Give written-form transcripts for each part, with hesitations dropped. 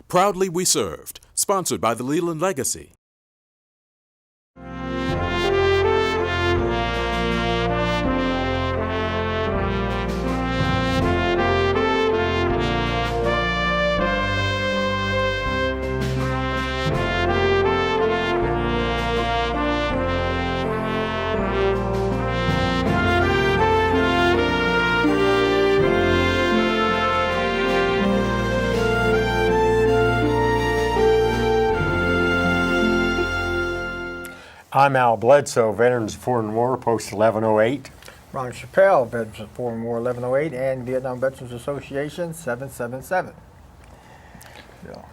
Proudly We Served, sponsored by the Leland Legacy. I'm Al Bledsoe, Veterans of Foreign War, Post 1108. Ron Chappell, Veterans of Foreign War 1108, and Vietnam Veterans Association 777.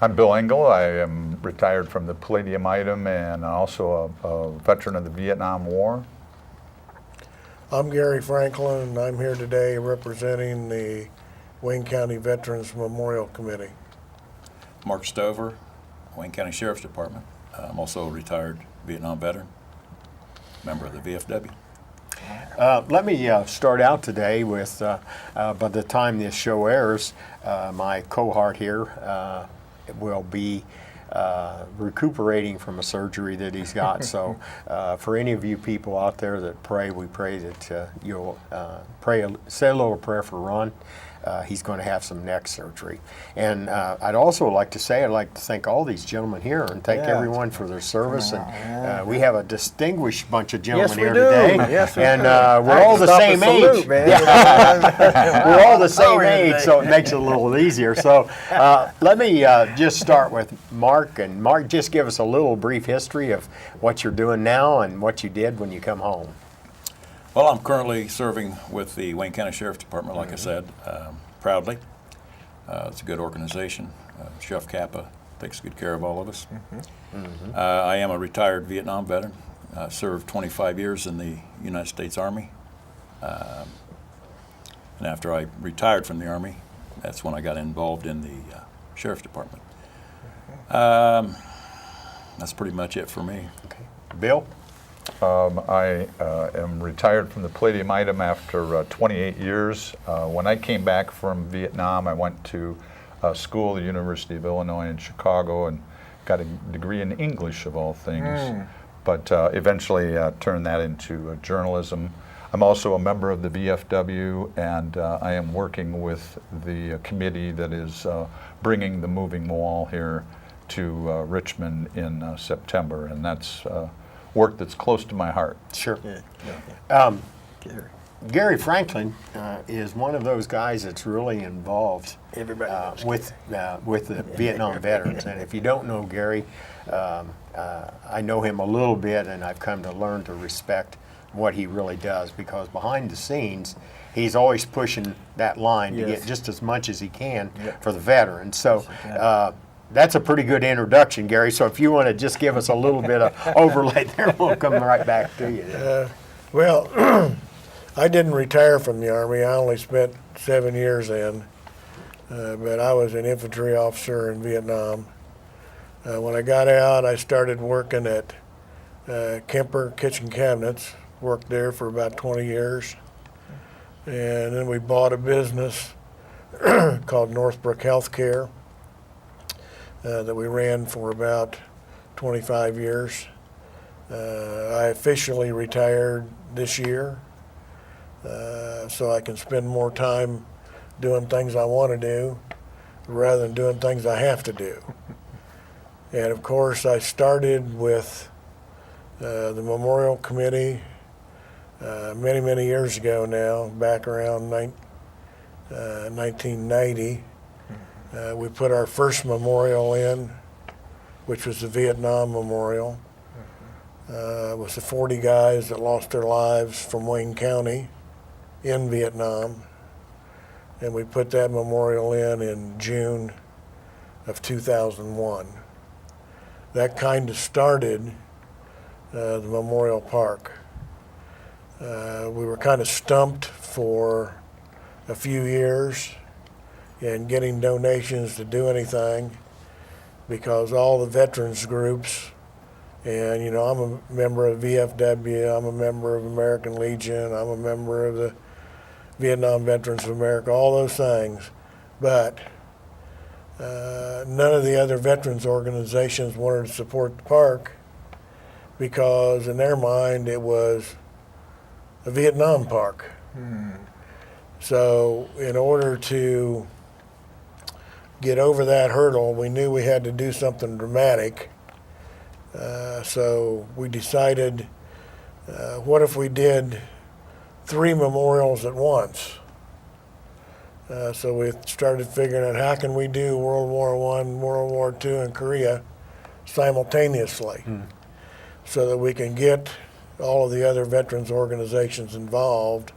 I'm Bill Engle. I am retired from the Palladium item and also a veteran of the Vietnam War. I'm Gary Franklin, and I'm here today representing the Wayne County Veterans Memorial Committee. Mark Stover, Wayne County Sheriff's Department. I'm also a retired Vietnam veteran, member of the VFW. Let me start out today with, by the time this show airs, my cohort here will be recuperating from a surgery that he's got. So for any of you people out there that pray, we pray that you'll say a little prayer for Ron. He's going to have some neck surgery. And I'd also like to say, I'd like to thank all these gentlemen here and thank everyone for their service. And we have a distinguished bunch of gentlemen here today. Yes, and we're all the same age. We're all the same age, so it makes it a little easier. So let me just start with Mark. And Mark, just give us a little brief history of what you're doing now and what you did when you come home. Well, I'm currently serving with the Wayne County Sheriff's Department, like I said, proudly. It's a good organization. Chef Kappa takes good care of all of us. I am a retired Vietnam veteran. Served 25 years in the United States Army. And after I retired from the Army, that's when I got involved in the Sheriff's Department. That's pretty much it for me. Okay. Bill? I am retired from the Palladium item after 28 years. When I came back from Vietnam, I went to school, the University of Illinois in Chicago, and got a degree in English, of all things, but eventually turned that into journalism. I'm also a member of the VFW, and I am working with the committee that is bringing the moving wall here to Richmond in September, and that's work that's close to my heart. Sure. Gary Franklin is one of those guys that's really involved with the Vietnam veterans. And if you don't know Gary, I know him a little bit, and I've come to learn to respect what he really does, because behind the scenes, he's always pushing that line to get just as much as he can for the veterans. So. That's a pretty good introduction, Gary. So if you want to just give us a little bit of overlay there, we'll come right back to you. Well, I didn't retire from the Army. I only spent 7 years in, but I was an infantry officer in Vietnam. When I got out, I started working at Kemper Kitchen Cabinets, worked there for about 20 years. And then we bought a business called Northbrook Healthcare. That we ran for about 25 years. I officially retired this year, so I can spend more time doing things I want to do rather than doing things I have to do. And of course, I started with the Memorial Committee many, many years ago now, back around 1990. We put our first memorial in, which was the Vietnam Memorial. It was the 40 guys that lost their lives from Wayne County in Vietnam. And we put that memorial in June of 2001. That kind of started the Memorial Park. We were kind of stumped for a few years and getting donations to do anything, because all the veterans groups, and I'm a member of VFW, I'm a member of American Legion, I'm a member of the Vietnam Veterans of America, all those things, but none of the other veterans organizations wanted to support the park because in their mind it was a Vietnam park. So in order to get over that hurdle, we knew we had to do something dramatic. So we decided, what if we did 3 memorials at once? So we started figuring out how can we do World War I, World War II, and Korea simultaneously, so that we can get all of the other veterans organizations involved,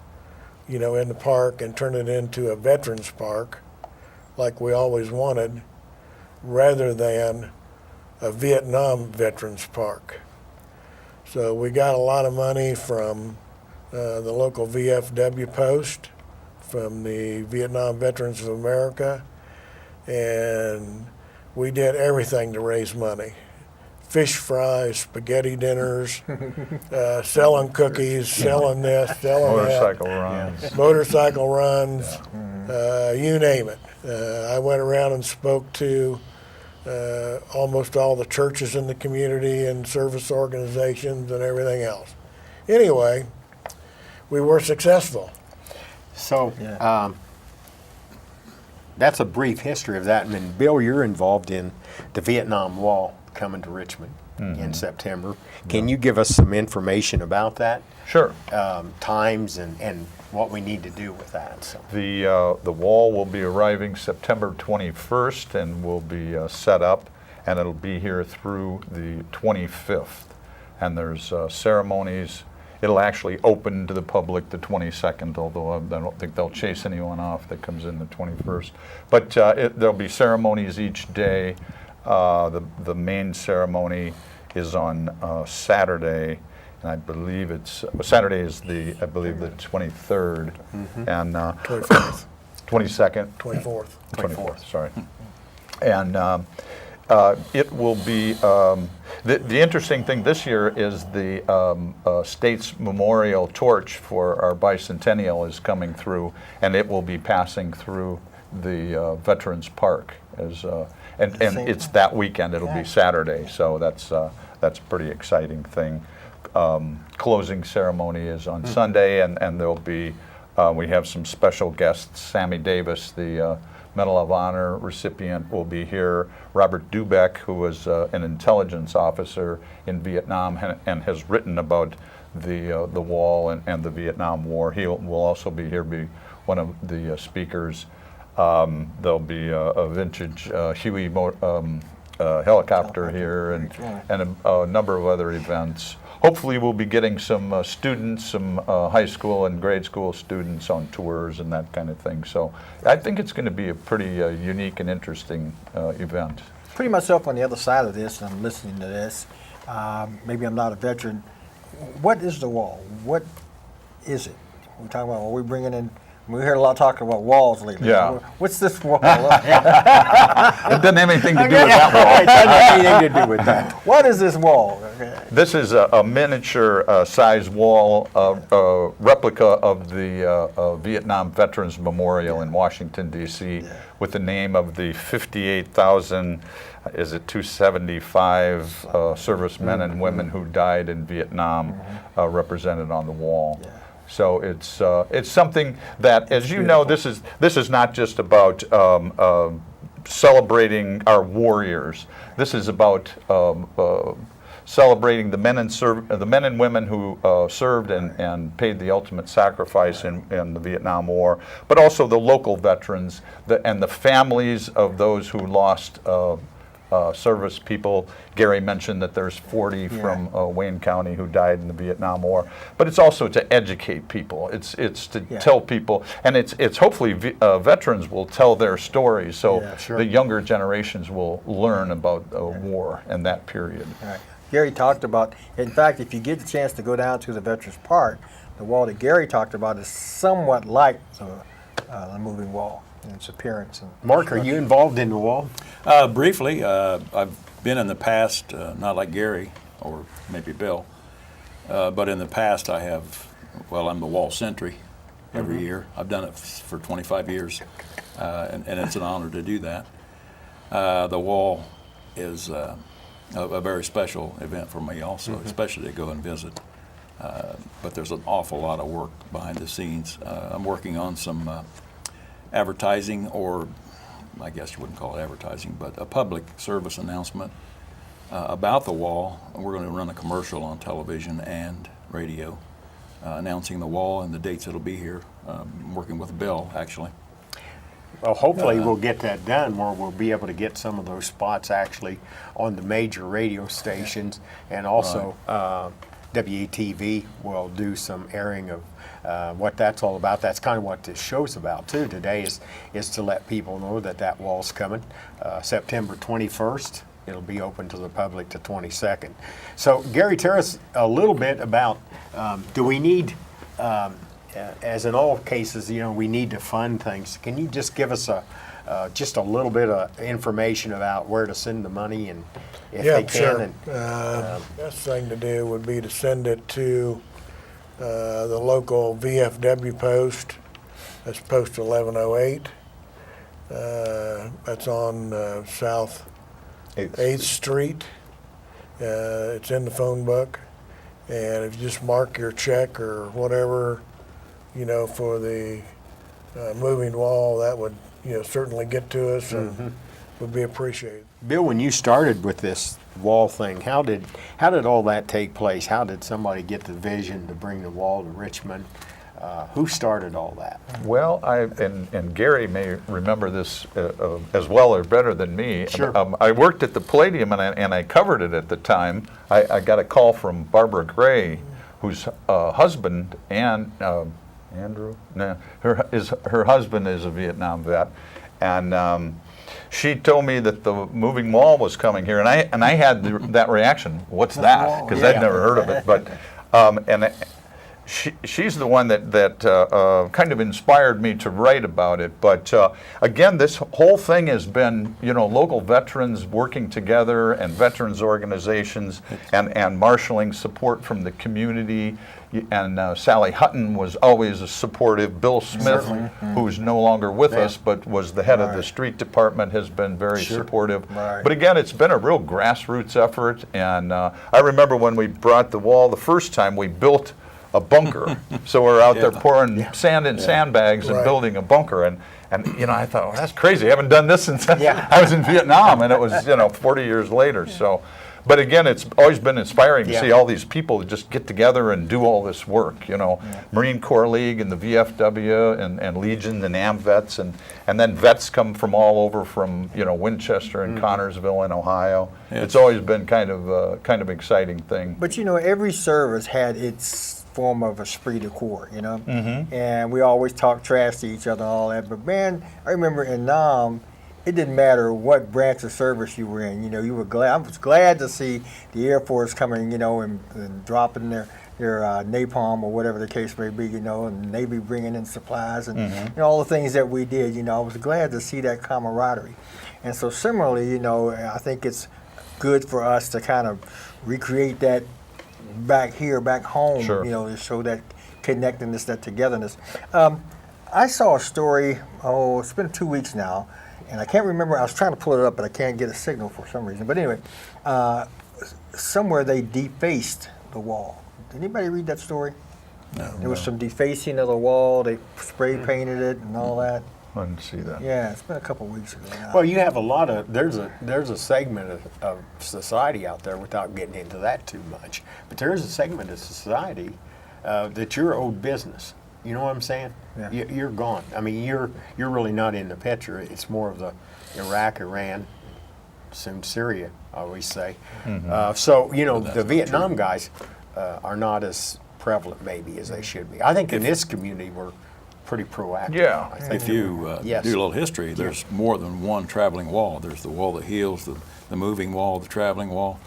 in the park and turn it into a veterans park, like we always wanted, rather than a Vietnam veterans park. So we got a lot of money from the local VFW post, from the Vietnam Veterans of America, and we did everything to raise money. Fish fries, spaghetti dinners, selling cookies, selling this, selling Motorcycle that. runs. Motorcycle runs, you name it. I went around and spoke to almost all the churches in the community and service organizations and everything else. Anyway, we were successful. So that's a brief history of that. And then, Bill, you're involved in the Vietnam Wall coming to Richmond in September. Can you give us some information about that? Sure. Times and what we need to do with that. So. The wall will be arriving September 21st and will be set up, and it'll be here through the 25th. And there's ceremonies. It'll actually open to the public the 22nd, although I don't think they'll chase anyone off that comes in the 21st. But there'll be ceremonies each day. The main ceremony is on Saturday, and I believe Saturday is the 23rd, and 24th. 22nd, 24th. 24th, sorry. And it will be, the interesting thing this year is the state's memorial torch for our bicentennial is coming through, and it will be passing through the Veterans Park. And it's that weekend, it'll be Saturday, so that's a pretty exciting thing. Closing ceremony is on Sunday, and there'll be, we have some special guests. Sammy Davis, the Medal of Honor recipient, will be here. Robert Dubeck, who was an intelligence officer in Vietnam and has written about the wall and the Vietnam War. He will also be here, be one of the speakers. There'll be a vintage Huey helicopter here, and a number of other events. Hopefully we'll be getting some students, some high school and grade school students on tours and that kind of thing. So I think it's going to be a pretty unique and interesting event. Putting myself on the other side of this, and I'm listening to this, maybe I'm not a veteran. What is the wall? What is it? We're talking about, we're bringing in, we heard a lot of talk about walls lately. Yeah. What's this wall? It doesn't have anything to do with that wall. It doesn't have anything to do with that. What is this wall? This is a miniature size wall, replica of the Vietnam Veterans Memorial in Washington, D.C., with the name of the 58,000, 275 servicemen and women who died in Vietnam represented on the wall. So it's something that, as you know, this is not just about celebrating our warriors. This is about celebrating the men and women who served and paid the ultimate sacrifice in the Vietnam War, but also the local veterans and the families of those who lost service people. Gary mentioned that there's 40 from Wayne County who died in the Vietnam War, but it's also to educate people. It's to tell people, and it's hopefully veterans will tell their stories, so the younger generations will learn about war and that period. Right. Gary talked about, in fact, if you get the chance to go down to the Veterans Park, the wall that Gary talked about is somewhat like the moving wall in its appearance. And Mark, are you involved in the wall? Briefly, I've been in the past, not like Gary or maybe Bill, but in the past I have, I'm the wall sentry every year. I've done it for 25 years, and it's an honor to do that. The wall is a very special event for me also, especially to go and visit. But there's an awful lot of work behind the scenes. I'm working on some advertising, or I guess you wouldn't call it advertising, but a public service announcement about the wall. We're going to run a commercial on television and radio announcing the wall and the dates it'll be here. I'm working with Bill, actually. Well, hopefully we'll get that done where we'll be able to get some of those spots actually on the major radio stations, and also WCTV will do some airing of what that's all about. That's kind of what this show's about too today, is to let people know that that wall's coming. September 21st, it'll be open to the public the 22nd. So Gary, tell us a little bit about, do we need, as in all cases, you know, we need to fund things. Can you just give us just a little bit of information about where to send the money, and if Yeah, they can? sure. And, Best thing to do would be to send it to the local VFW post. That's post 1108. That's on South 8th Street. It's in the phone book. And if you just mark your check or whatever, you know, for the moving wall, that would, you know, certainly get to us and would be appreciated. Bill, when you started with this wall thing, how did all that take place? How did somebody get the vision to bring the wall to Richmond? Who started all that? Well, and Gary may remember this as well or better than me. Sure. I worked at the Palladium and I covered it at the time. I got a call from Barbara Gray, whose husband, and Andrew, no, her husband is a Vietnam vet, and she told me that the moving wall was coming here, and I had that reaction. What's that? Because I'd never heard of it, but she's the one that kind of inspired me to write about it. But again, this whole thing has been, you know, local veterans working together and veterans organizations and marshaling support from the community. And Sally Hutton was always a supportive. Bill Smith, who's no longer with us but was the head of the street department, has been very supportive. Right. But again, it's been a real grassroots effort. And I remember when we brought the wall the first time, we built a bunker. So we're out there pouring sand in sandbags and building a bunker. And you know, I thought, well, that's crazy. I haven't done this since I was in Vietnam, and it was, you know, 40 years later. So, but again, it's always been inspiring to see all these people just get together and do all this work. You know, Marine Corps League and the VFW and Legion and AMVETS, and then vets come from all over, from, you know, Winchester and Connorsville in Ohio. It's always been kind of exciting thing. But you know, every service had its form of esprit de corps, you know, and we always talk trash to each other and all that. But man, I remember in Nam, it didn't matter what branch of service you were in. You know, you were glad. I was glad to see the Air Force coming, you know, and dropping their napalm or whatever the case may be, you know, and the Navy bringing in supplies and you know, all the things that we did. You know, I was glad to see that camaraderie. And so similarly, you know, I think it's good for us to kind of recreate that back here, back home, you know, to show that connectedness, that togetherness. I saw a story, it's been 2 weeks now, and I can't remember, I was trying to pull it up, but I can't get a signal for some reason. But anyway, somewhere they defaced the wall. Did anybody read that story? No. There was some defacing of the wall, they spray painted it and all that. I didn't see that. Yeah, it's been a couple weeks ago now. Well, you have a lot of, there's a segment of society out there, without getting into that too much, but there is a segment of society that you're owed business. You know what I'm saying? Yeah. You're gone. I mean, you're really not in the picture. It's more of the Iraq, Iran, soon Syria, I always say. So, you know, the Vietnam guys are not as prevalent maybe as they should be. I think in this community we're pretty proactive. Yeah. I think If you do a little history, there's more than one traveling wall. There's the wall that heals, the moving wall, the traveling wall,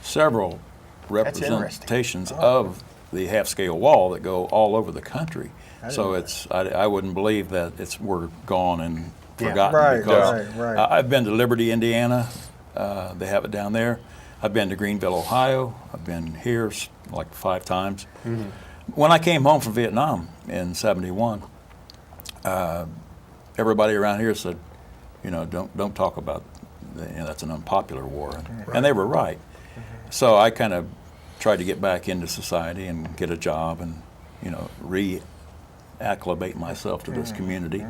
several representations of the half-scale wall that go all over the country. So it's, I wouldn't believe that we're gone and forgotten. Because I've been to Liberty, Indiana. They have it down there. I've been to Greenville, Ohio. I've been here like 5 times. When I came home from Vietnam in '71, everybody around here said, you know, don't talk about that's an unpopular war, and they were right. So I kind of tried to get back into society and get a job and reacclimate myself to this community,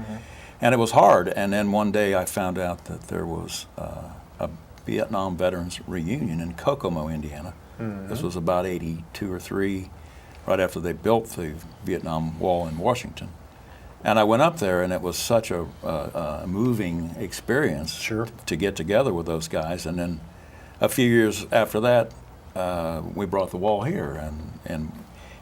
and it was hard. And then one day I found out that there was a Vietnam veterans reunion in Kokomo, Indiana. This was about 82 or 3, right after they built the Vietnam Wall in Washington. And I went up there, and it was such a moving experience to get together with those guys. And then a few years after that, we brought the wall here, and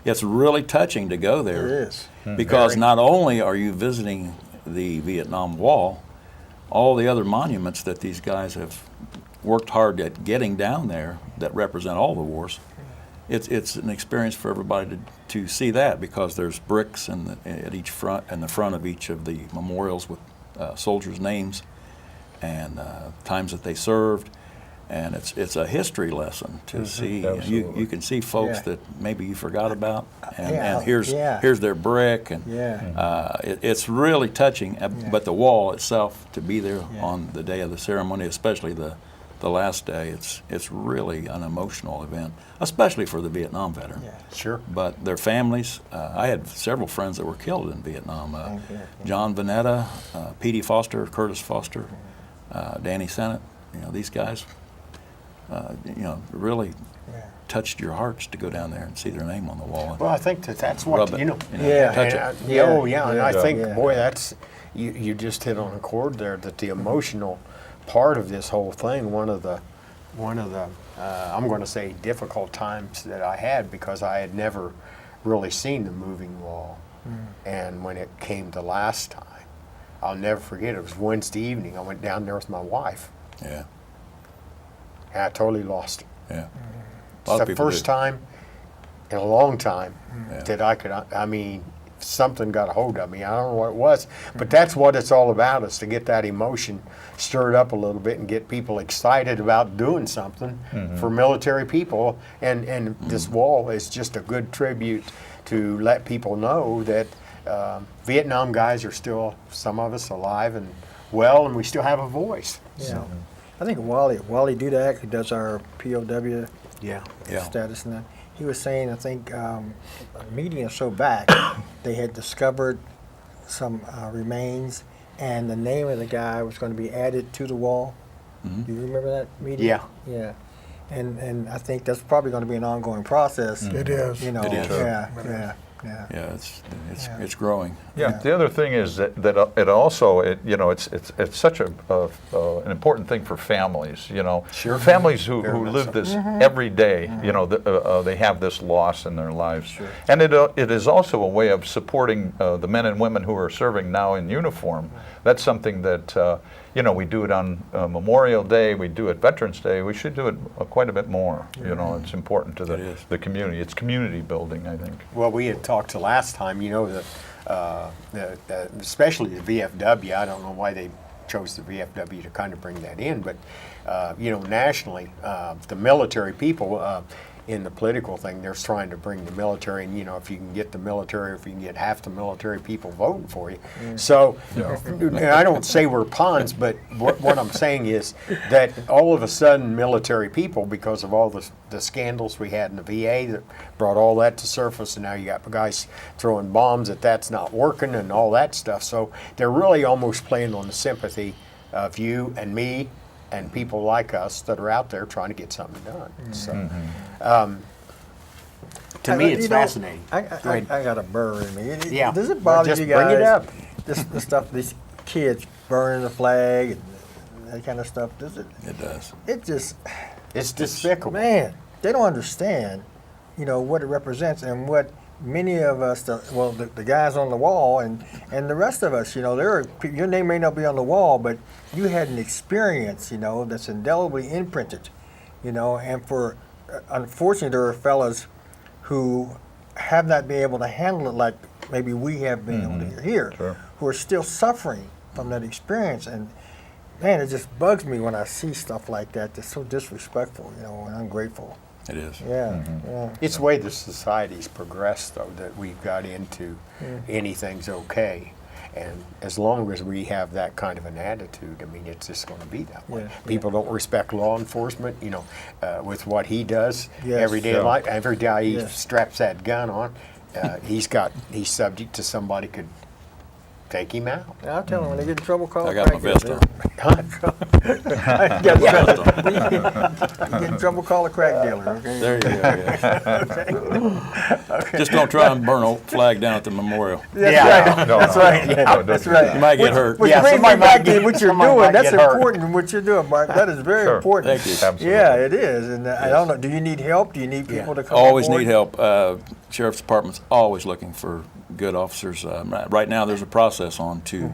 it's really touching to go there. It is. Because not only are you visiting the Vietnam Wall, all the other monuments that these guys have worked hard at getting down there that represent all the wars, it's an experience for everybody to see that, because there's bricks at each front and the front of each of the memorials with soldiers' names and times that they served. And it's a history lesson to see. You can see folks that maybe you forgot about, and here's their brick, and it's really touching. But the wall itself, to be there on the day of the ceremony, especially the last day, it's really an emotional event, especially for the Vietnam veteran. But their families. I had several friends that were killed in Vietnam. John Vanetta, Petey Foster, Curtis Foster, Danny Sennett. These guys. Really touched your hearts to go down there and see their name on the wall. Well, I think that's what touch it. And I think, boy, that's you just hit on a chord there. That the emotional part of this whole thing, one of the I'm going to say difficult times that I had, because I had never really seen the moving wall, and when it came the last time, I'll never forget. It was Wednesday evening. I went down there with my wife. Yeah. And I totally lost it. Yeah. It's the first time in a long time that I mean, something got a hold of me. I don't know what it was, but that's what it's all about, is to get that emotion stirred up a little bit and get people excited about doing something for military people. And this wall is just a good tribute to let people know that Vietnam guys are still, some of us, alive and well, and we still have a voice. So. I think Wally Dudak, who does our POW Yeah. status, and that, he was saying, I think a meeting or so back, they had discovered some remains, and the name of the guy was going to be added to the wall. Do you remember that meeting? Yeah. Yeah. And I think that's probably going to be an ongoing process. It is. It is. Yeah. Yeah, it's growing. Yeah. The other thing is that it also it's such an important thing for families. Families who live this every day. They have this loss in their lives, and it is also a way of supporting the men and women who are serving now in uniform. That's something that we do it on Memorial Day. We do it Veterans Day. We should do it quite a bit more. It's important to the community. It's community building, I think. Well, we had talked to last time, especially the VFW. I don't know why they chose the VFW to kind of bring that in, but nationally, the military people in the political thing, they're trying to bring the military, and if you can get the military, if you can get half the military people voting for you. So, and I don't say we're pawns, but what I'm saying is that all of a sudden military people, because of all the scandals we had in the VA that brought all that to surface, and now you got guys throwing bombs that's not working and all that stuff. So they're really almost playing on the sympathy of you and me and people like us that are out there trying to get something done. So, to me, it's fascinating. I got a burr in me. Yeah. Does it bother Just you guys? bring it up. The stuff, these kids burning the flag and that kind of stuff. Does it? It does. It just, It's despicable. man, they don't understand, what it represents and what many of us, the guys on the wall and the rest of us, your name may not be on the wall, but you had an experience, that's indelibly imprinted, and unfortunately, there are fellas who have not been able to handle it like maybe we have been able to here, who are still suffering from that experience. And man, it just bugs me when I see stuff like that that's so disrespectful, and ungrateful. It is. Yeah. It's the way the society's progressed, though, that we've got into anything's okay. And as long as we have that kind of an attitude, I mean, it's just going to be that way. Yeah, People don't respect law enforcement, you know, with what he does Yes. everyday Yeah. life. Every day he Yes. straps that gun on, he's subject to somebody could take him out. I'll tell them when they get in trouble, call I a got my crack dealer. vest on. Get in trouble, call a crack dealer, okay? There you go. Yeah. Just don't try and burn a flag down at the memorial. That's Yeah. right. No, That's no. right. No, That's don't- right. You might get hurt. Which Yeah, brings me somebody might back to get- what you're somebody doing. might That's get hurt. important, what you're doing, Mark. That is very Sure. important. Thank you. Absolutely. Yeah, it is. And I don't know, do you need help? Do you need people to come Always aboard? need help. Sheriff's Department's always looking for good officers. Right now, there's a process on to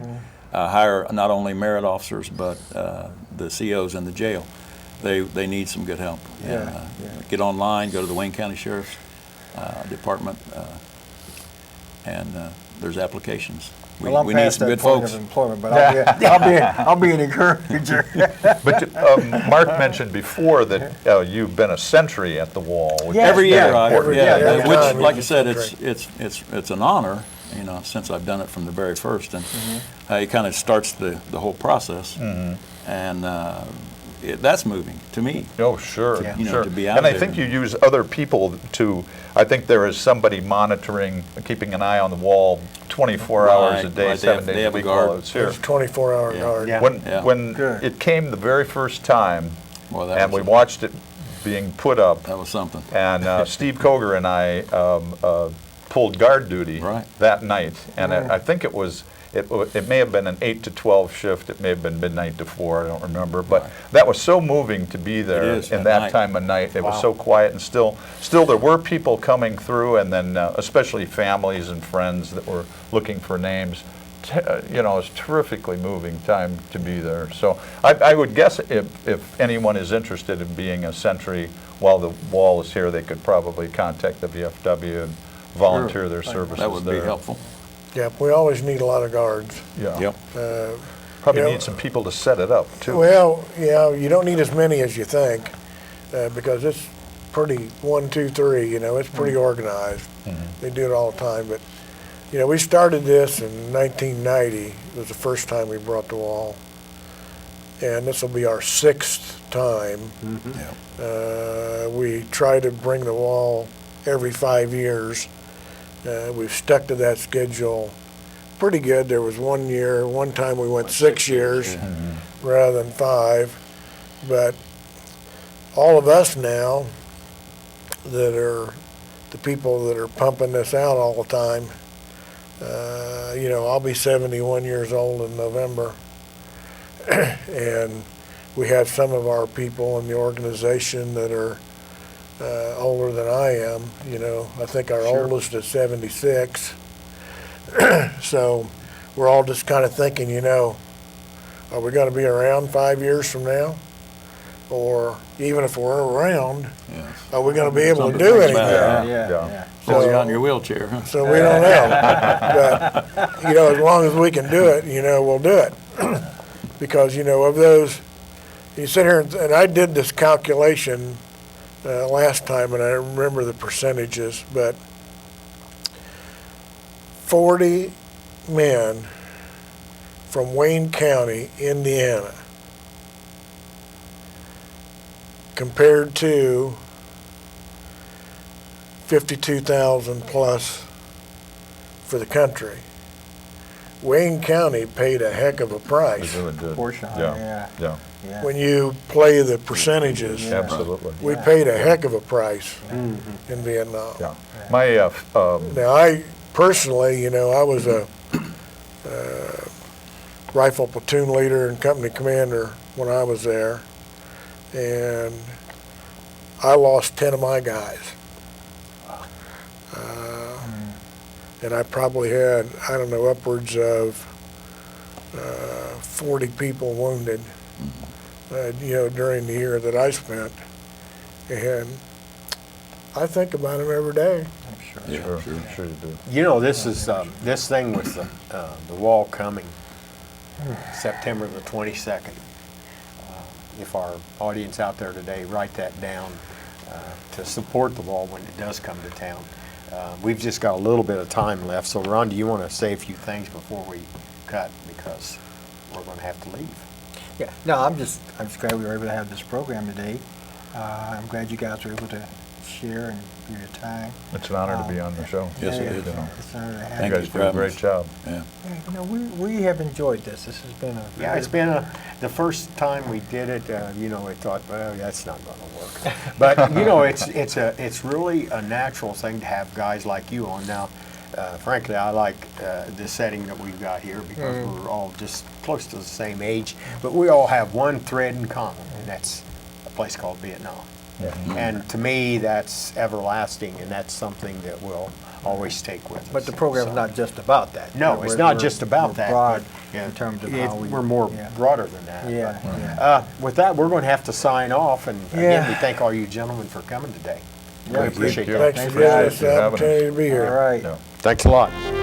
hire not only merit officers, but the COs in the jail. They need some good help. And, get online, go to the Wayne County Sheriff's Department, and there's applications. Well, I'm we need past some that good point folks. of employment, but I'll be an encourager. But Mark mentioned before that you've been a sentry at the wall. which Yes. is Every very year, important. every which, time like I he's said, a it's an honor, you know, since I've done it from the very first, and it kind of starts the whole process, and that's moving to me. Oh, sure, Yeah. You know, sure. to be out And I there. think you use other people to, I think there is somebody monitoring, keeping an eye on the wall 24 hours a Right, day, right. 7 They days a have a week guard. while it's here. It's 24-hour Yeah. guard. Yeah. When Good. it came the very first time, Well, that and was we watched it being put up, that was something. and Steve Koger and I pulled guard duty Right. that night, and I think it was, it may have been an 8 to 12 shift, it may have been midnight to 4, I don't remember, but that was so moving to be there is, in at that night. time of night. It was Wow. so quiet, and still there were people coming through, and then especially families and friends that were looking for names. You know, it's terrifically moving time to be there. So I would guess if anyone is interested in being a sentry while the wall is here, they could probably contact the VFW and volunteer their services That would be there. helpful. Yep, we always need a lot of guards. Yeah. Yep. Probably You know, need some people to set it up too. Well, yeah, you don't need as many as you think, because it's pretty 1, 2, 3. You know, it's pretty organized. They do it all the time. But you know, we started this in 1990. It was the first time we brought the wall, and this will be our 6th time. We try to bring the wall every 5 years. We've stuck to that schedule pretty good. There was one time we went 6 years rather than 5. But all of us now that are the people that are pumping this out all the time, you know, I'll be 71 years old in November. And we have some of our people in the organization that are older than I am. You know, I think our oldest is 76. So we're all just kind of thinking, you know, are we going to be around 5 years from now? Or even if we're around, Yes. are we going to be able to Something do to think anything? about. Yeah. Pull you out in your wheelchair, huh? So we don't know. But, you know, as long as we can do it, you know, we'll do it. Because, you know, of those, you sit here and I did this calculation last time, and I don't remember the percentages, but 40 men from Wayne County, Indiana, compared to 52,000 plus for the country. Wayne County paid a heck of a They price. really did. Portion, Yeah, yeah, yeah. When you play the percentages, Yeah. absolutely. we paid a heck of a price in Vietnam. Yeah. My, Now, I personally, you know, I was a rifle platoon leader and company commander when I was there, and I lost 10 of my guys. And I probably had, I don't know, upwards of 40 people wounded, you know, during the year that I spent. And I think about them every day. sure you do. You know, this is this thing with the wall coming September the 22nd. If our audience out there today, write that down to support the wall when it does come to town. We've just got a little bit of time left. So, Ron, do you want to say a few things before we cut because we're going to have to leave. Yeah, no, I'm just glad we were able to have this program today. I'm glad you guys were able to share and give your time. It's an honor to be on the show. Yes, it is. You know. It's an honor to have Thank You you. guys for do a having great us. job. Yeah. Yeah, you know, we have enjoyed this. This has been a Yeah, it's been the first time we did it. You know, I thought, well, that's not going to work. But you know, it's really a natural thing to have guys like you on. Now, frankly, I like the setting that we've got here because we're all just close to the same age, but we all have one thread in common, and that's a place called Vietnam. And to me, that's everlasting, and that's something that we'll always take with us. But the program's So- not just about that. No, We're- it's not we're- just about we're that. broad but, in terms of how we. we're more yeah. broader than that. Yeah, but, yeah. with that, we're going to have to sign off, and again, Yeah. we thank all you gentlemen for coming today. Yeah. We appreciate you. that. Thanks for Thanks, giving guys, us for the having us. opportunity to be here. All right. Yeah. Thanks a lot.